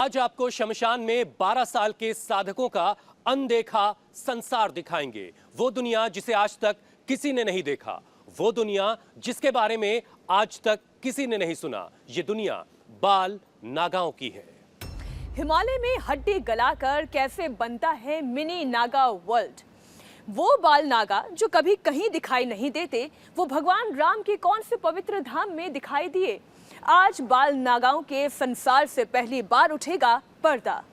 आज आपको शमशान में 12 साल के साधकों का अनदेखा संसार दिखाएंगे। वो दुनिया जिसे आज तक किसी ने नहीं देखा, वो दुनिया जिसके बारे में आज तक किसी ने नहीं सुना। ये दुनिया बाल नागाओं की है। हिमालय में हड्डी गलाकर कैसे बनता है मिनी नागा वर्ल्ड। वो बाल नागा जो कभी कहीं दिखाई नहीं देते, वो भगवान राम के कौन से पवित्र धाम में दिखाई दिए। आज बाल नागाओं के संसार से पहली बार उठेगा पर्दा।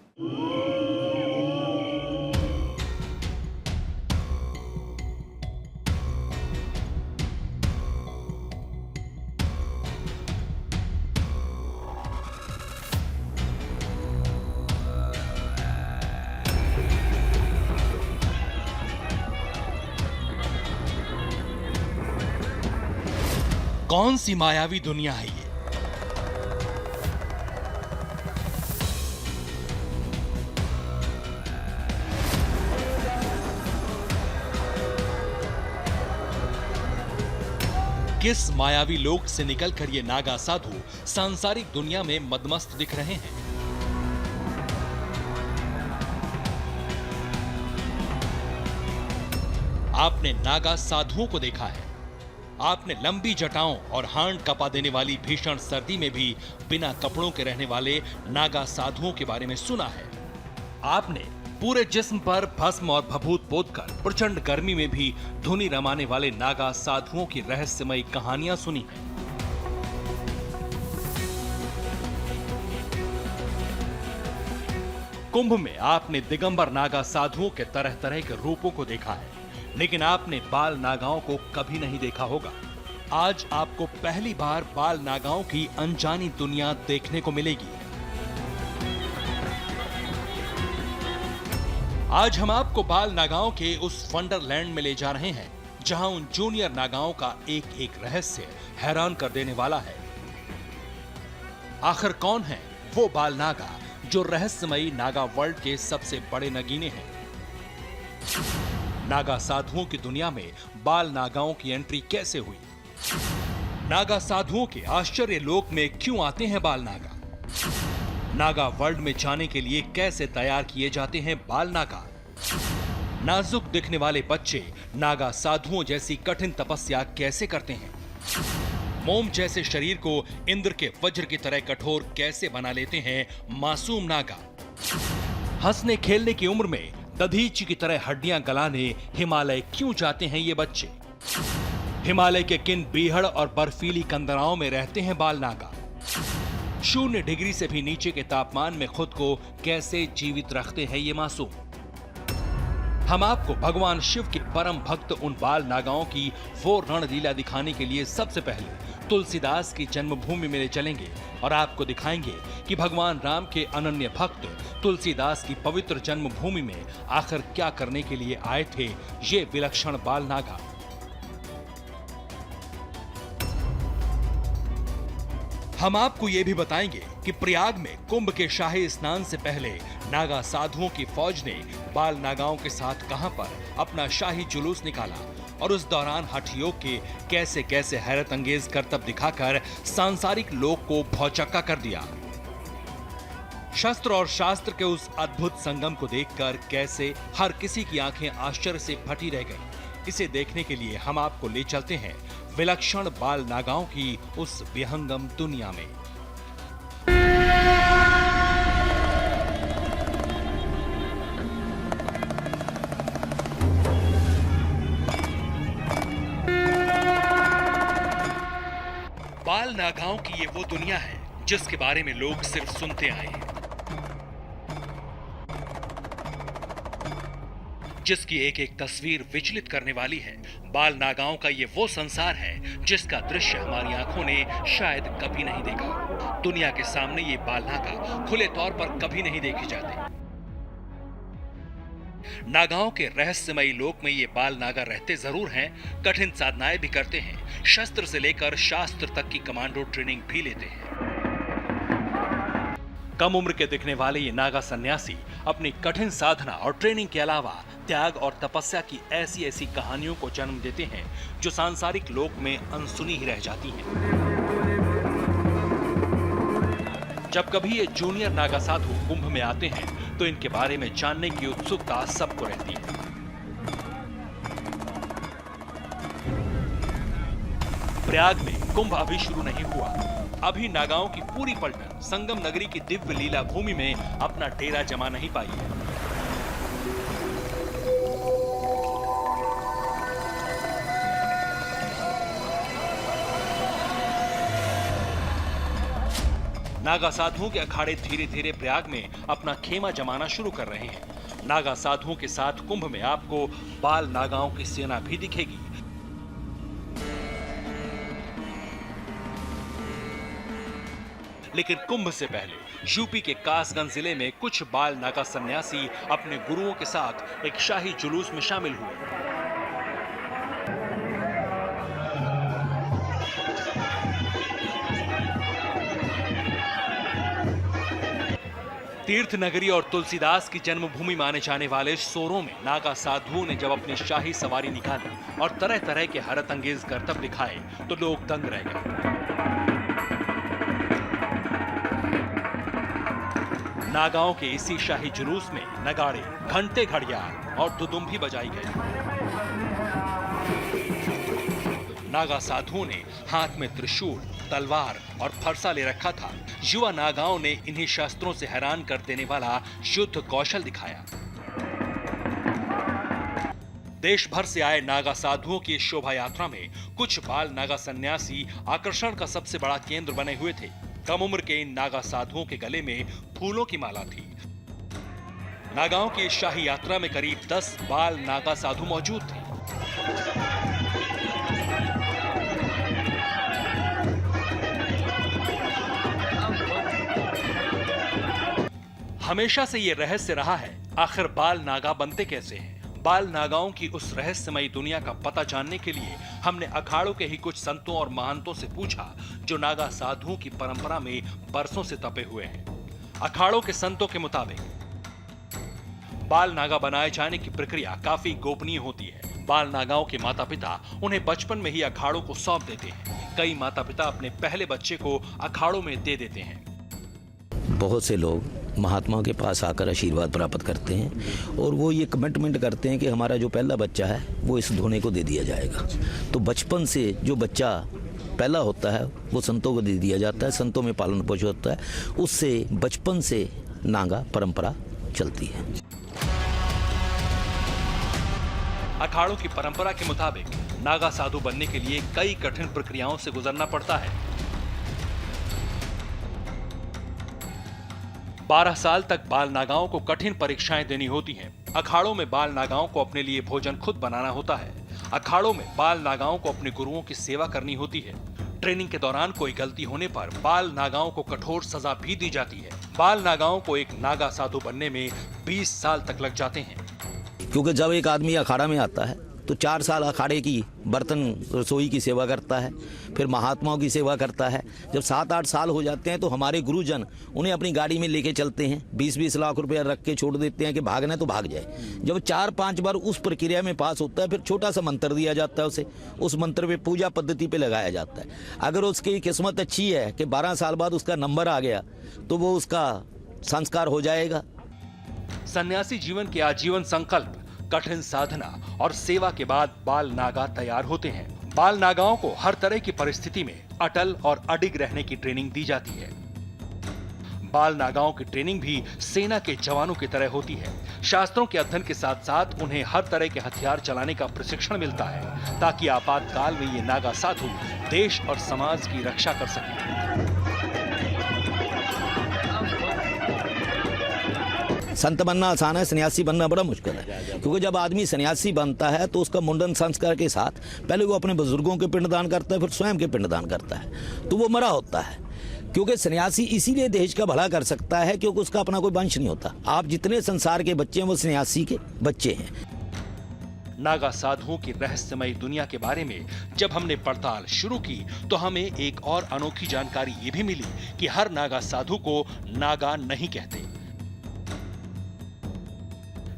कौन सी मायावी दुनिया है ये? किस मायावी लोक से निकलकर ये नागा साधु सांसारिक दुनिया में मदमस्त दिख रहे हैं? आपने नागा साधुओं को देखा है, आपने लंबी जटाओं और हांड कपा देने वाली भीषण सर्दी में भी बिना कपड़ों के रहने वाले नागा साधुओं के बारे में सुना है। आपने पूरे जिस्म पर भस्म और भभूत पोतकर प्रचंड गर्मी में भी धुनी रमाने वाले नागा साधुओं की रहस्यमयी कहानियां सुनी हैं। कुंभ में आपने दिगंबर नागा साधुओं के तरह तरह के रूपों को देखा है, लेकिन आपने बाल नागाओं को कभी नहीं देखा होगा। आज आपको पहली बार बाल नागाओं की अनजानी दुनिया देखने को मिलेगी। आज हम आपको बाल नागाओं के उस वंडरलैंड में ले जा रहे हैं, जहां उन जूनियर नागाओं का एक एक रहस्य हैरान कर देने वाला है। आखिर कौन है वो बाल नागा जो रहस्यमयी नागा वर्ल्ड के सबसे बड़े नगीने हैं? नागा साधुओं की दुनिया में बाल नागाओं की एंट्री कैसे हुई? नागा साधुओं के आश्चर्य लोक में क्यों आते हैं बाल नागा? नागा वर्ल्ड में जाने के लिए कैसे तैयार किए जाते हैं बाल नागा? नाजुक दिखने वाले बच्चे नागा साधुओं जैसी कठिन तपस्या कैसे करते हैं? मोम जैसे शरीर को इंद्र के वज्र की तरह कठोर कैसे बना लेते हैं मासूम नागा? हंसने खेलने की उम्र में दधीची की तरह हड्डियां गलाने हिमालय क्यों जाते हैं ये बच्चे? हिमालय के किन बीहड़ और बर्फीली कंदराओं में रहते हैं बाल नागा? 0 डिग्री से भी नीचे के तापमान में खुद को कैसे जीवित रखते हैं ये मासूम? हम आपको भगवान शिव के परम भक्त उन बाल नागाओं की वो रणलीला दिखाने के लिए सबसे पहले तुलसीदास की जन्मभूमि में ले चलेंगे और आपको दिखाएंगे कि भगवान राम के अनन्य भक्त तुलसीदास की पवित्र जन्मभूमि में आखिर क्या करने के लिए आए थे ये विलक्षण बाल नागा। हम आपको यह भी बताएंगे कि प्रयाग में कुंभ के शाही स्नान से पहले नागा साधुओं की फौज ने बाल नागाओं के साथ कहां पर अपना शाही जुलूस निकाला और उस दौरान हठ योग के कैसे कैसे हैरत अंगेज करतब दिखाकर सांसारिक लोक को भौचक्का कर दिया। शस्त्र और शास्त्र के उस अद्भुत संगम को देखकर कैसे हर किसी की आंखें आश्चर्य से फटी रह गईं। इसे देखने के लिए हम आपको ले चलते हैं विलक्षण बाल नागाओं की उस विहंगम दुनिया में। बाल नागाओं की ये वो दुनिया है जिसके बारे में लोग सिर्फ सुनते आए हैं, जिसकी एक एक तस्वीर विचलित करने वाली है। बाल नागाओं का ये वो संसार है जिसका दृश्य हमारी आंखों ने शायद कभी नहीं देखा। दुनिया के सामने ये बाल नागा खुले तौर पर कभी नहीं देखे जाते। नागाओं के रहस्यमयी लोक में ये बाल नागा रहते जरूर हैं, कठिन साधनाएं भी करते हैं, शस्त्र से लेकर शास्त्र तक की कमांडो ट्रेनिंग भी लेते हैं। कम उम्र के दिखने वाले ये नागा सन्यासी अपनी कठिन साधना और ट्रेनिंग के अलावा त्याग और तपस्या की ऐसी ऐसी कहानियों को जन्म देते हैं जो सांसारिक लोक में अनसुनी ही रह जाती हैं। जब कभी ये जूनियर नागा साधु कुंभ में आते हैं तो इनके बारे में जानने की उत्सुकता सबको रहती है। प्रयाग में कुंभ अभी शुरू नहीं हुआ। अभी नागाओं की पूरी पलटन संगम नगरी की दिव्य लीला भूमि में अपना डेरा जमा नहीं पाई है। नागा साधुओं के अखाड़े धीरे धीरे प्रयाग में अपना खेमा जमाना शुरू कर रहे हैं। नागा साधुओं के साथ कुंभ में आपको बाल नागाओं की सेना भी दिखेगी। लेकिन कुंभ से पहले यूपी के कासगंज जिले में कुछ बाल नागा सन्यासी अपने गुरुओं के साथ एक शाही जुलूस में शामिल हुए। तीर्थ नगरी और तुलसीदास की जन्मभूमि माने जाने वाले सोरों में नागा साधुओं ने जब अपनी शाही सवारी निकाली और तरह तरह के हैरत अंगेज करतब दिखाए तो लोग दंग रह गए। नागाओं के इसी शाही जुलूस में नगाड़े, घंटे, घड़ियाल और दुदुम्भी बजाई गई। नागा साधुओं ने हाथ में त्रिशूल, तलवार और फरसा ले रखा था। युवा नागाओं ने इन्हीं शस्त्रों से हैरान कर देने वाला युद्ध कौशल दिखाया। देश भर से आए नागा साधुओं की इस शोभा यात्रा में कुछ बाल नागा सन्यासी आकर्षण का सबसे बड़ा केंद्र बने हुए थे। कम उम्र के इन नागा साधुओं के गले में फूलों की माला थी। नागाओं की इस शाही यात्रा में करीब 10 बाल नागा साधु मौजूद थे। हमेशा से ये रहस्य रहा है, आखिर बाल नागा बनते कैसे हैं? बाल नागाओं की उस रहस्यमयी दुनिया का पता जानने के लिए हमने अखाड़ों के ही कुछ संतों और महंतों से पूछा जो नागा साधुओं की परंपरा में बरसों से तपे हुए हैं। अखाड़ों के संतों के मुताबिक बाल नागा बनाए जाने की प्रक्रिया काफी गोपनीय होती है। बाल नागाओं के माता पिता उन्हें बचपन में ही अखाड़ों को सौंप देते हैं। कई माता पिता अपने पहले बच्चे को अखाड़ों में दे देते हैं। बहुत से लोग महात्माओं के पास आकर आशीर्वाद प्राप्त करते हैं और वो ये कमिटमेंट करते हैं कि हमारा जो पहला बच्चा है वो इस धोने को दे दिया जाएगा। तो बचपन से जो बच्चा पहला होता है वो संतों को दे दिया जाता है, संतों में पालन पोषण होता है, उससे बचपन से नागा परंपरा चलती है। अखाड़ों की परंपरा के मुताबिक नागा साधु बनने के लिए कई कठिन प्रक्रियाओं से गुजरना पड़ता है। 12 साल तक बाल नागाओं को कठिन परीक्षाएं देनी होती हैं। अखाड़ों में बाल नागाओं को अपने लिए भोजन खुद बनाना होता है। अखाड़ों में बाल नागाओं को अपने गुरुओं की सेवा करनी होती है। ट्रेनिंग के दौरान कोई गलती होने पर बाल नागाओं को कठोर सजा भी दी जाती है। बाल नागाओं को एक नागा साधु बनने में 20 साल तक लग जाते हैं। क्योंकि जब एक आदमी अखाड़ा में आता है तो 4 साल अखाड़े की बर्तन रसोई की सेवा करता है, फिर महात्माओं की सेवा करता है। जब 7-8 साल हो जाते हैं तो हमारे गुरुजन उन्हें अपनी गाड़ी में लेके चलते हैं, 20-20 लाख रुपया रख के छोड़ देते हैं कि भागना है तो भाग जाए। जब 4-5 बार उस प्रक्रिया में पास होता है फिर छोटा सा मंत्र दिया जाता है उसे, उस मंत्र पे पूजा पद्धति पे लगाया जाता है। अगर उसकी किस्मत अच्छी है कि 12 साल बाद उसका नंबर आ गया तो वो उसका संस्कार हो जाएगा। सन्यासी जीवन के आजीवन संकल्प, कठिन साधना और सेवा के बाद बाल नागा तैयार होते हैं। बाल नागाओं को हर तरह की परिस्थिति में अटल और अडिग रहने की ट्रेनिंग दी जाती है। बाल नागाओं की ट्रेनिंग भी सेना के जवानों की तरह होती है। शास्त्रों के अध्ययन के साथ साथ उन्हें हर तरह के हथियार चलाने का प्रशिक्षण मिलता है ताकि आपातकाल में ये नागा साधु देश और समाज की रक्षा कर सकें। संत बनना आसान है, सन्यासी बनना बड़ा मुश्किल है। क्योंकि जब आदमी सन्यासी बनता है तो उसका मुंडन संस्कार के साथ पहले वो अपने बुजुर्गों के पिंडदान करता है, फिर स्वयं के पिंडदान करता है, तो वो मरा होता है। क्योंकि सन्यासी इसीलिए देश का भला कर सकता है क्योंकि उसका अपना कोई वंश नहीं होता। आप जितने संसार के बच्चे हैं वो सन्यासी के बच्चे हैं। नागा साधुओं की रहस्यमयी दुनिया के बारे में जब हमने पड़ताल शुरू की तो हमें एक और अनोखी जानकारी ये भी मिली कि हर नागा साधु को नागा नहीं कहते।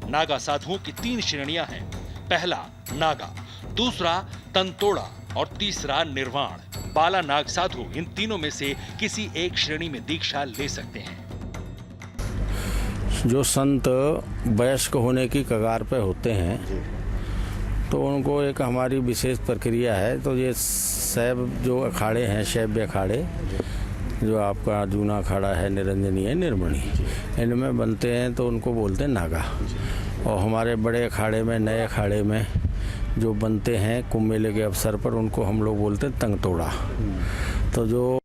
नागा साधुओं की 3 श्रेणियां हैं। पहला नागा, दूसरा तंतोड़ा और तीसरा निर्वाण। बाला नाग साधु इन तीनों में से किसी एक श्रेणी में दीक्षा ले सकते हैं। जो संत वयस्क होने की कगार पे होते हैं तो उनको एक हमारी विशेष प्रक्रिया है। तो ये शैव जो अखाड़े हैं, शैव्य अखाड़े, जो आपका जूना अखाड़ा है, निरंजनी है, निर्मणी, इनमें बनते हैं तो उनको बोलते हैं नागा। और हमारे बड़े अखाड़े में, नए अखाड़े में जो बनते हैं कुंभ मेले के अवसर पर, उनको हम लोग बोलते हैं तंगतोड़ा। तो जो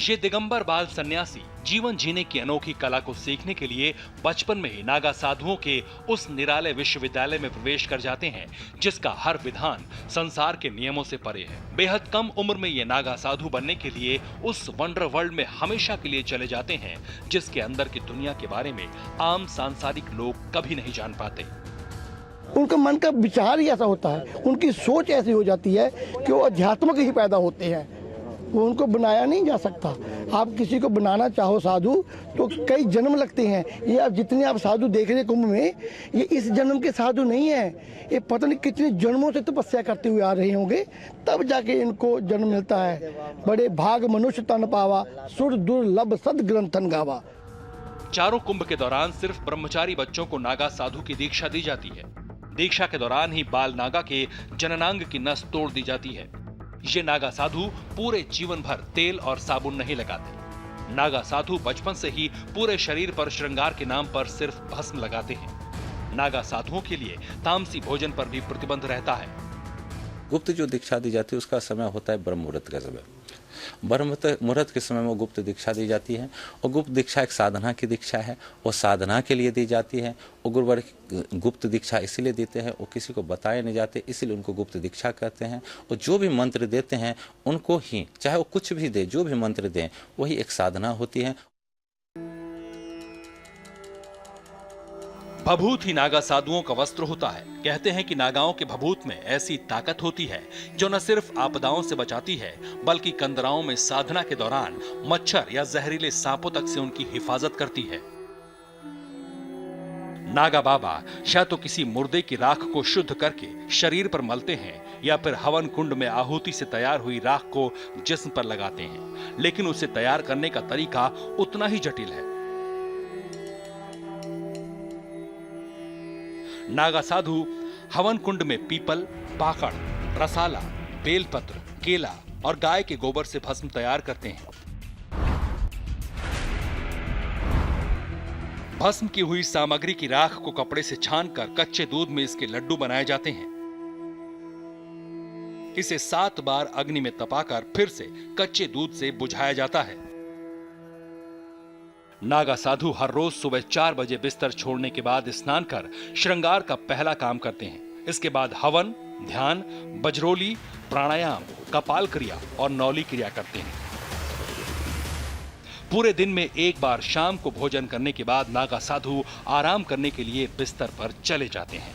ये दिगंबर बाल सन्यासी जीवन जीने की अनोखी कला को सीखने के लिए बचपन में ही नागा साधुओं के उस निराले विश्वविद्यालय में प्रवेश कर जाते हैं जिसका हर विधान संसार के नियमों से परे है। बेहद कम उम्र में ये नागा साधु बनने के लिए उस वंडर वर्ल्ड में हमेशा के लिए चले जाते हैं जिसके अंदर की दुनिया के बारे में आम सांसारिक लोग कभी नहीं जान पाते। उनका मन का विचार ही ऐसा होता है, उनकी सोच ऐसी हो जाती है कि वो अध्यात्म के ही पैदा होते हैं। वो उनको बनाया नहीं जा सकता। आप किसी को बनाना चाहो साधु तो कई जन्म लगते हैं। ये आप जितने आप साधु देख रहे हैं कुंभ में, ये इस जन्म के साधु नहीं है, ये पता नहीं कितने जन्मों से तपस्या करते हुए आ रहे होंगे, तब जाके इनको जन्म मिलता है। बड़े भाग मनुष्य तन पावा, सुर दुर्लभ सद ग्रंथन गावा। चारों कुंभ के दौरान सिर्फ ब्रह्मचारी बच्चों को नागा साधु की दीक्षा दी जाती है। दीक्षा के दौरान ही बाल नागा के जननांग की नस तोड़ दी जाती है। ये नागा साधु पूरे जीवन भर तेल और साबुन नहीं लगाते। नागा साधु बचपन से ही पूरे शरीर पर श्रृंगार के नाम पर सिर्फ भस्म लगाते हैं। नागा साधुओं के लिए तामसी भोजन पर भी प्रतिबंध रहता है। गुप्त जो दीक्षा दी जाती है उसका समय होता है ब्रह्म मुहूर्त का समय। ब्रह्म मुहूर्त के समय में गुप्त दीक्षा दी जाती है और गुप्त दीक्षा एक साधना की दीक्षा है। वो साधना के लिए दी जाती है। और गुरुवर गुप्त दीक्षा इसीलिए देते हैं, वो किसी को बताए नहीं जाते, इसीलिए उनको गुप्त दीक्षा कहते हैं। और जो भी मंत्र देते हैं उनको ही, चाहे वो कुछ भी दे, जो भी मंत्र दें वही एक साधना होती है। भभूत ही नागा साधुओं का वस्त्र होता है। कहते हैं कि नागाओं के भभूत में ऐसी ताकत होती है जो न सिर्फ आपदाओं से बचाती है बल्कि कंदराओं में साधना के दौरान मच्छर या जहरीले सांपों तक से उनकी हिफाजत करती है। नागा बाबा या तो किसी मुर्दे की राख को शुद्ध करके शरीर पर मलते हैं या फिर हवन कुंड में आहुति से तैयार हुई राख को जिस्म पर लगाते हैं, लेकिन उसे तैयार करने का तरीका उतना ही जटिल है। नागा साधु हवन कुंड में पीपल, पाकड़, रसाला, बेलपत्र, केला और गाय के गोबर से भस्म तैयार करते हैं। भस्म की हुई सामग्री की राख को कपड़े से छानकर कच्चे दूध में इसके लड्डू बनाए जाते हैं। इसे 7 बार अग्नि में तपाकर फिर से कच्चे दूध से बुझाया जाता है। नागा साधु हर रोज सुबह 4 बजे बिस्तर छोड़ने के बाद स्नान कर श्रृंगार का पहला काम करते हैं। इसके बाद हवन, ध्यान, बजरोली, प्राणायाम, कपाल क्रिया और नौली क्रिया करते हैं। पूरे दिन में एक बार शाम को भोजन करने के बाद नागा साधु आराम करने के लिए बिस्तर पर चले जाते हैं।